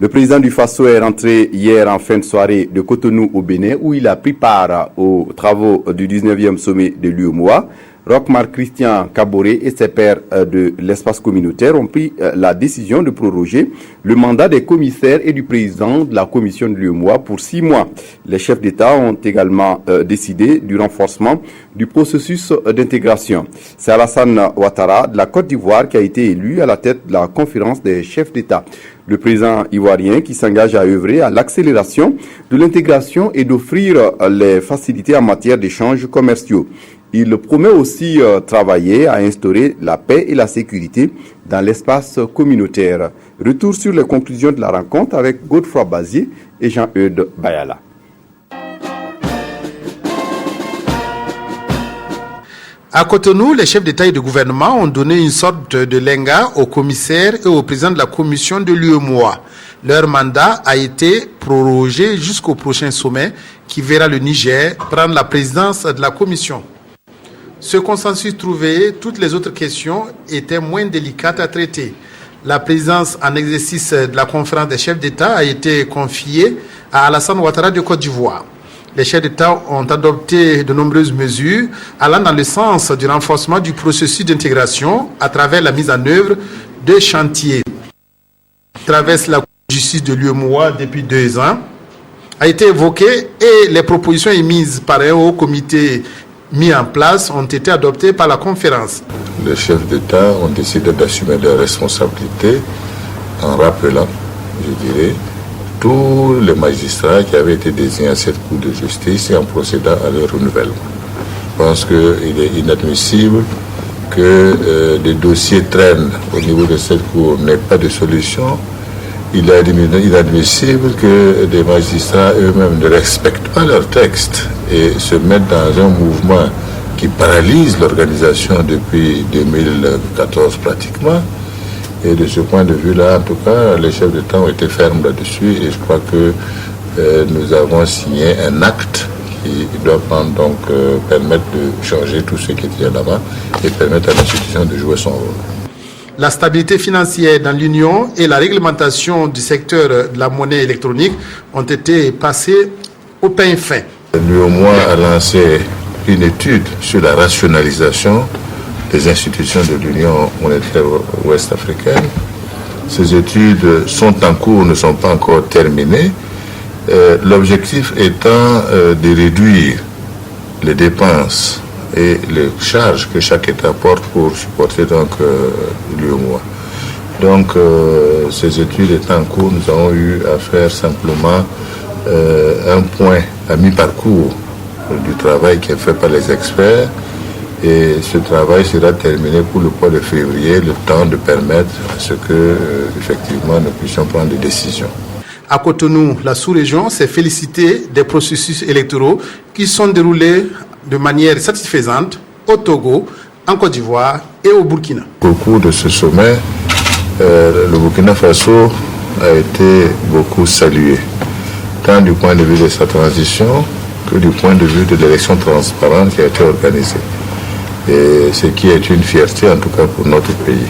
Le président du Faso est rentré hier en fin de soirée de Cotonou au Bénin où il a pris part aux travaux du 19e sommet de l'UEMOA. Roch-Marc Christian Kaboré et ses pairs de l'espace communautaire ont pris la décision de proroger le mandat des commissaires et du président de la commission de l'UEMOA pour 6 mois. Les chefs d'État ont également décidé du renforcement du processus d'intégration. C'est Alassane Ouattara de la Côte d'Ivoire qui a été élu à la tête de la conférence des chefs d'État. Le président ivoirien qui s'engage à œuvrer à l'accélération de l'intégration et d'offrir les facilités en matière d'échanges commerciaux. Il promet aussi travailler à instaurer la paix et la sécurité dans l'espace communautaire. Retour sur les conclusions de la rencontre avec Godefroy Bazier et Jean-Eudes Bayala. À Cotonou, les chefs d'État et de gouvernement ont donné une sorte de lenga aux commissaires et au président de la commission de l'UEMOA. Leur mandat a été prorogé jusqu'au prochain sommet qui verra le Niger prendre la présidence de la commission. Ce consensus trouvé, toutes les autres questions étaient moins délicates à traiter. La présidence en exercice de la conférence des chefs d'État a été confiée à Alassane Ouattara de Côte d'Ivoire. Les chefs d'État ont adopté de nombreuses mesures allant dans le sens du renforcement du processus d'intégration à travers la mise en œuvre de chantiers. Traverse la justice de l'UEMOA depuis 2 ans a été évoquée et les propositions émises par un haut comité mis en place ont été adoptés par la conférence. Les chefs d'État ont décidé d'assumer leurs responsabilités en rappelant, je dirais, tous les magistrats qui avaient été désignés à cette Cour de justice et en procédant à leur renouvellement. Je pense qu'il est inadmissible que des dossiers traînent au niveau de cette Cour, n'ait pas de solution. Il est inadmissible que des magistrats eux-mêmes ne respectent pas leurs textes et se mettent dans un mouvement qui paralyse l'organisation depuis 2014 pratiquement. Et de ce point de vue-là, en tout cas, les chefs d'État ont été fermes là-dessus et je crois que nous avons signé un acte qui doit permettre de changer tout ce qui était là-bas et permettre à l'institution de jouer son rôle. La stabilité financière dans l'Union et la réglementation du secteur de la monnaie électronique ont été passées au pain fin. L'UEMOA a lancé une étude sur la rationalisation des institutions de l'Union monétaire ouest-africaine. Ces études sont en cours, ne sont pas encore terminées. L'objectif étant de réduire les dépenses et les charges que chaque État porte pour supporter l'UEMOA. Donc, ces études étant en cours, nous avons eu à faire simplement un point à mi-parcours du travail qui est fait par les experts. Et ce travail sera terminé pour le mois de février, le temps de permettre à ce que, effectivement, nous puissions prendre des décisions. À Cotonou, la sous-région s'est félicitée des processus électoraux qui sont déroulés de manière satisfaisante au Togo, en Côte d'Ivoire et au Burkina. Au cours de ce sommet, le Burkina Faso a été beaucoup salué, tant du point de vue de sa transition que du point de vue de l'élection transparente qui a été organisée. Et ce qui est une fierté en tout cas pour notre pays.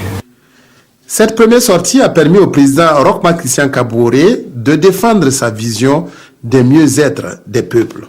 Cette première sortie a permis au président Roch-Marc Christian Kaboré de défendre sa vision des mieux-être des peuples.